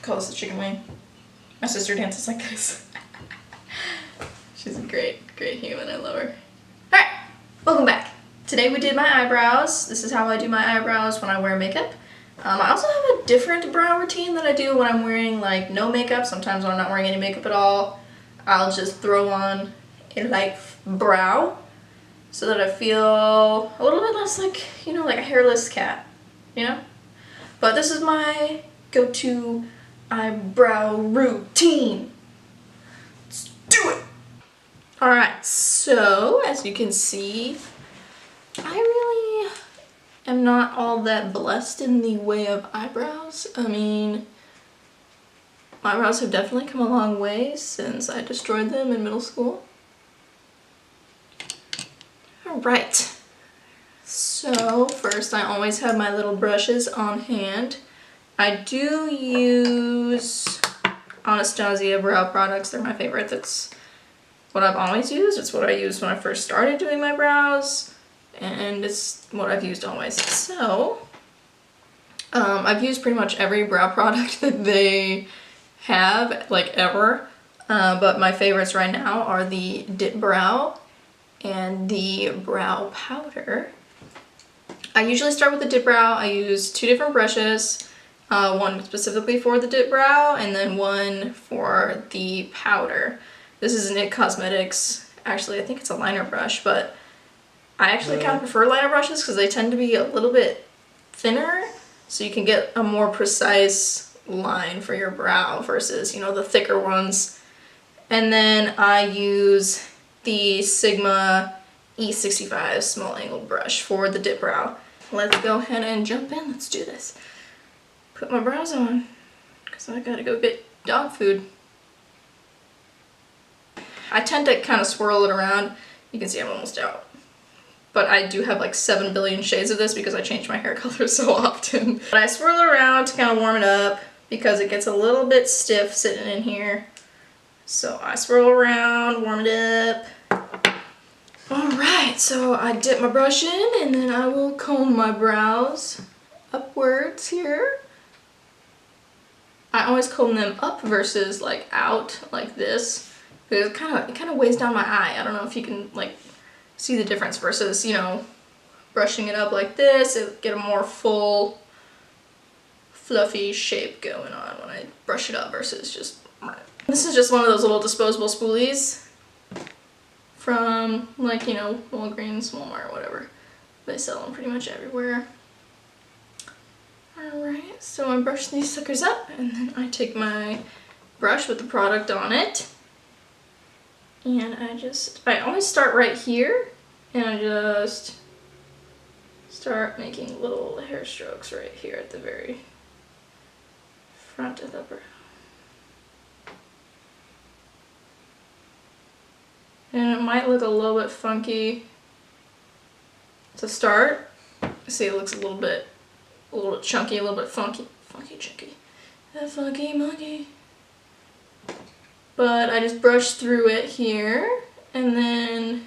Call this a chicken wing. My sister dances like this. She's a great human. I love her. Alright, welcome back. Today we did my eyebrows. This is how I do my eyebrows when I wear makeup. I also have a different brow routine that I do when I'm wearing like no makeup. Sometimes when I'm not wearing any makeup at all, I'll just throw on a light brow so that I feel a little bit less like, you know, like a hairless cat, you know? But this is my go-to eyebrow routine. Let's do it! Alright, so as you can see, I really am not all that blessed in the way of eyebrows. I mean, my eyebrows have definitely come a long way since I destroyed them in middle school. Alright, so first I always have my little brushes on hand. I do use Anastasia brow products. They're my favorite. That's what I've always used. It's what I used when I first started doing my brows, and it's what I've used always. So I've used pretty much every brow product that they have, like ever, but my favorites right now are the Dip Brow and the brow powder. I usually start with the Dip Brow. I use two different brushes, one specifically for the Dip Brow and then one for the powder. This is an IT Cosmetics. Actually, I think it's a liner brush, but I actually kind of prefer liner brushes because they tend to be a little bit thinner, so you can get a more precise line for your brow versus, you know, the thicker ones. And then I use the Sigma E65 small angled brush for the Dip Brow. Let's go ahead and jump in. Let's do this. Put my brows on because I gotta go get dog food. I tend to kind of swirl it around. You can see I'm almost out. But I do have like 7 billion shades of this because I change my hair color so often. But I swirl it around to kind of warm it up because it gets a little bit stiff sitting in here. So I swirl around, warm it up. Alright, so I dip my brush in and then I will comb my brows upwards here. I always comb them up versus like out like this because it kind of weighs down my eye. I don't know if you can like see the difference versus, you know, brushing it up like this. It'll get a more full fluffy shape going on when I brush it up versus just... This is just one of those little disposable spoolies from, like, you know, Walgreens, Walmart, whatever. They sell them pretty much everywhere. Alright, so I brush these suckers up, and then I take my brush with the product on it, and I always start right here, and I just start making little hair strokes right here at the very front of the brow. And it might look a little bit funky to start. See, it looks a little bit chunky, a little bit funky, chunky. That funky monkey. But I just brush through it here, and then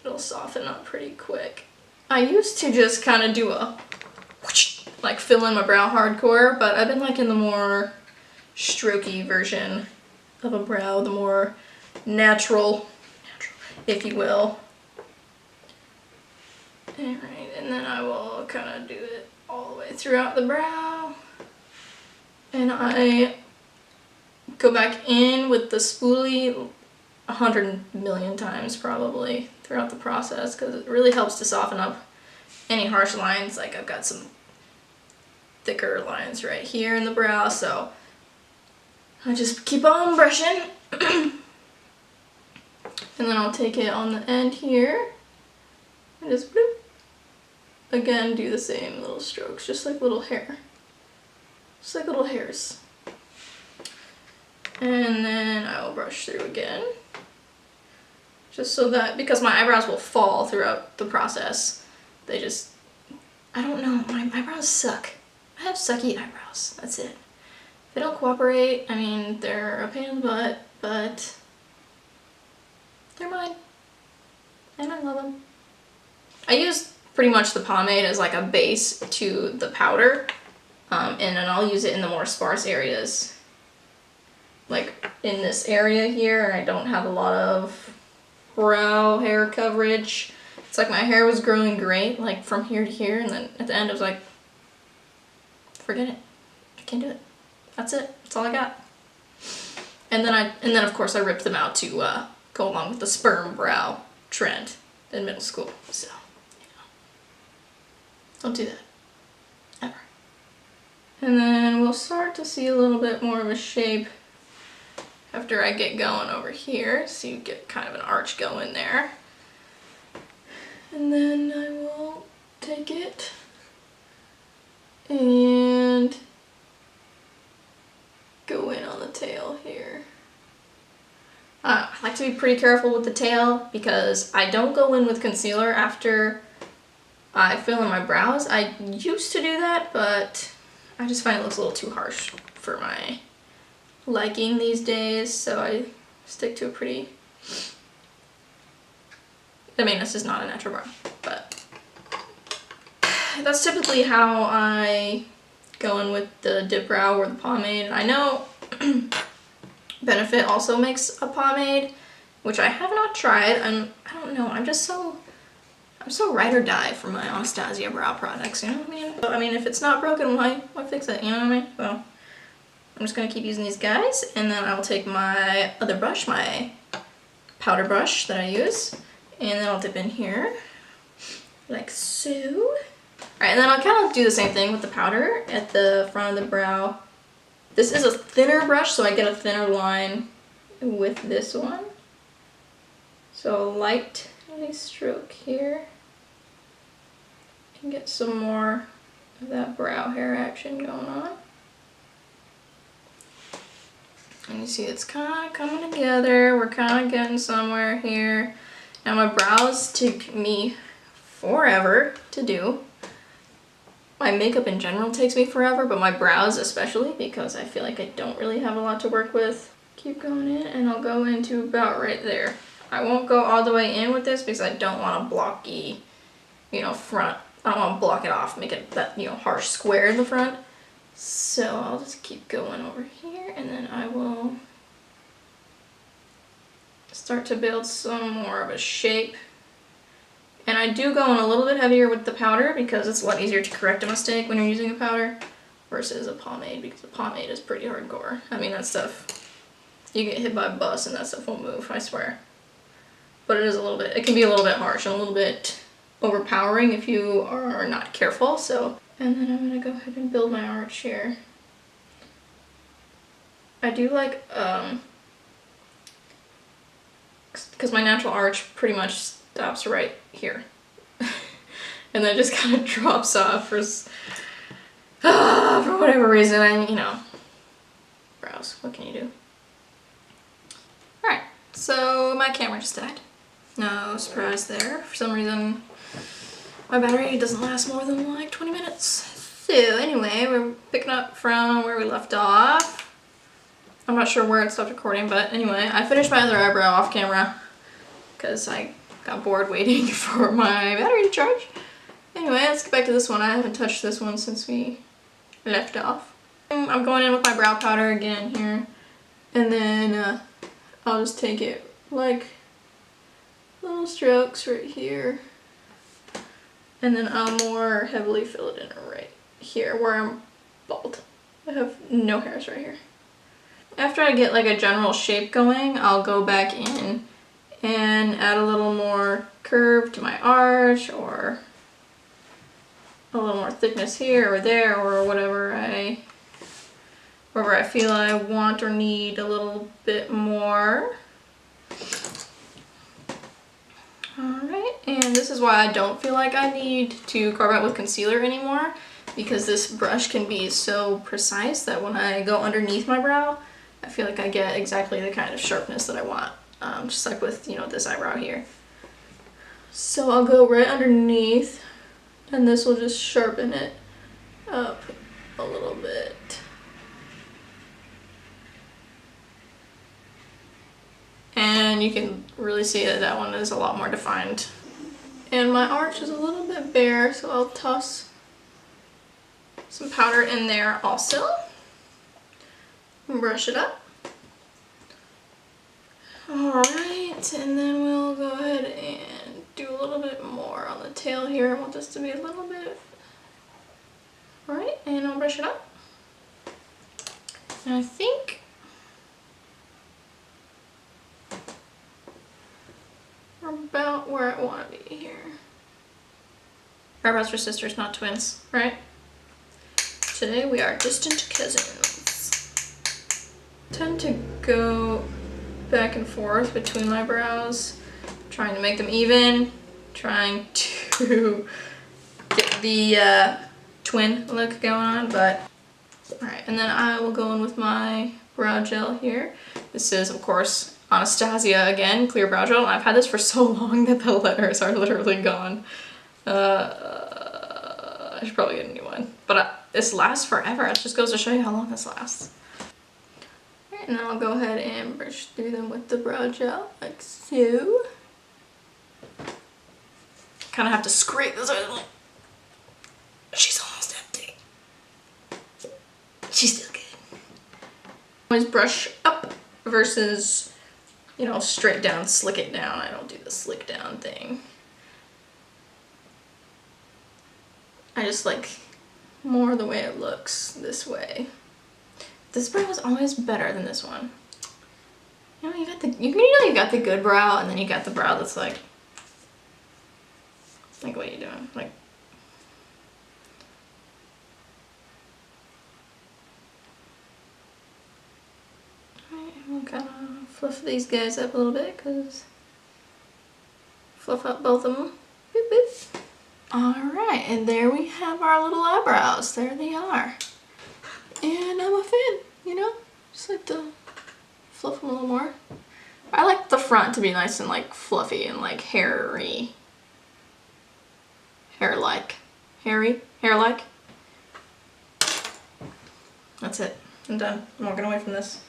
it'll soften up pretty quick. I used to just kind of do a whoosh, like fill in my brow hardcore, but I've been liking the more strokey version of a brow, the more natural, if you will. Alright, and then I will kind of do it all the way throughout the brow. And I go back in with the spoolie 100 million times probably throughout the process because it really helps to soften up any harsh lines. Like I've got some thicker lines right here in the brow, so I just keep on brushing. And then I'll take it on the end here and just bloop. Again, do the same little strokes, just like little hair. Just like little hairs. And then I will brush through again. Just so that, because my eyebrows will fall throughout the process. They just, I don't know, my eyebrows suck. I have sucky eyebrows, that's it. They don't cooperate, I mean, they're a pain in the butt, but they're mine. And I love them. I use pretty much the pomade as like a base to the powder. and then I'll use it in the more sparse areas. Like in this area here, I don't have a lot of brow hair coverage. It's like my hair was growing great, like from here to here, and then at the end I was like, forget it. I can't do it. That's it. That's all I got. And then of course I ripped them out to go along with the sperm brow trend in middle school. So, you know, don't do that. Ever. And then we'll start to see a little bit more of a shape after I get going over here. So you get kind of an arch going there. And then I will take it and go in on the tail here. I like to be pretty careful with the tail because I don't go in with concealer after I fill in my brows. I used to do that, but I just find it looks a little too harsh for my liking these days, so I stick to a pretty... I mean, this is not a natural brow, but that's typically how I go in with the dip brow or the pomade. I know Benefit also makes a pomade, which I have not tried. I don't know, I'm so ride or die for my Anastasia brow products, you know what I mean? I mean, if it's not broken, why fix it, you know what I mean? Well, I'm just gonna keep using these guys, and then I'll take my other brush, my powder brush that I use, and then I'll dip in here, like so. Alright, and then I'll kind of do the same thing with the powder at the front of the brow. This is a thinner brush, so I get a thinner line with this one. So lightly stroke here, and get some more of that brow hair action going on. And you see it's kind of coming together. We're kind of getting somewhere here. Now my brows take me forever to do. My makeup in general takes me forever, but my brows especially, because I feel like I don't really have a lot to work with. Keep going in, and I'll go into about right there. I won't go all the way in with this because I don't want a blocky, you know, front. I don't want to block it off, make it that, you know, harsh square in the front. So I'll just keep going over here, and then I will start to build some more of a shape. And I do go in a little bit heavier with the powder because it's a lot easier to correct a mistake when you're using a powder versus a pomade, because a pomade is pretty hardcore. I mean, that stuff, you get hit by a bus and that stuff won't move, I swear. But it is a little bit, it can be a little bit harsh and a little bit overpowering if you are not careful, so. And then I'm gonna go ahead and build my arch here. I do like, because my natural arch pretty much stops right here. And then just kind of drops off for whatever reason, you know, brows, what can you do? Alright, so my camera just died. No surprise there. For some reason, my battery doesn't last more than like 20 minutes. So anyway, we're picking up from where we left off. I'm not sure where it stopped recording, but anyway, I finished my other eyebrow off camera because I got bored waiting for my battery to charge. Anyway, let's get back to this one. I haven't touched this one since we left off. I'm going in with my brow powder again here, and then I'll just take it like little strokes right here, and then I'll more heavily fill it in right here where I'm bald. I have no hairs right here. After I get like a general shape going, I'll go back in and add a little more curve to my arch, or a little more thickness here or there, or wherever I feel I want or need a little bit more. Alright, and this is why I don't feel like I need to carve out with concealer anymore, because this brush can be so precise that when I go underneath my brow, I feel like I get exactly the kind of sharpness that I want. Just like with, you know, this eyebrow here. So I'll go right underneath, and this will just sharpen it up a little bit. And you can really see that that one is a lot more defined. And my arch is a little bit bare, so I'll toss some powder in there also. Brush it up. Alright, and then we'll go ahead and do a little bit more on the tail here. I want this to be a little bit... Alright, and I'll brush it up. And I think... we're about where I want to be here. Eyebrows for sisters, not twins, right? Today we are distant cousins. I tend to go back and forth between my brows, trying to make them even, trying to get the twin look going on, but alright, and then I will go in with my brow gel here. This is, of course, Anastasia again, clear brow gel. I've had this for so long that the letters are literally gone. I should probably get a new one, but this lasts forever. It just goes to show you how long this lasts. And then I'll go ahead and brush through them with the brow gel, like so. Kind of have to scrape this out. She's almost empty. She's still good. Always brush up versus, you know, straight down, slick it down. I don't do the slick down thing. I just like more the way it looks this way. This brow is always better than this one. You know, you got the good brow, and then you got the brow that's like what are you doing? Like, alright, we'll kind of fluff these guys up a little bit, cause fluff up both of them. Boop, boop. Alright, and there we have our little eyebrows. There they are. And I'm a fan, you know? Just like to fluff them a little more. I like the front to be nice and like fluffy and like hairy. Hair-like. Hairy? Hair-like. That's it. I'm done. I'm walking away from this.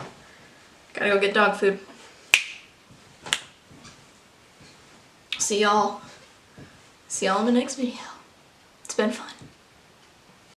Gotta go get dog food. See y'all in the next video. It's been fun.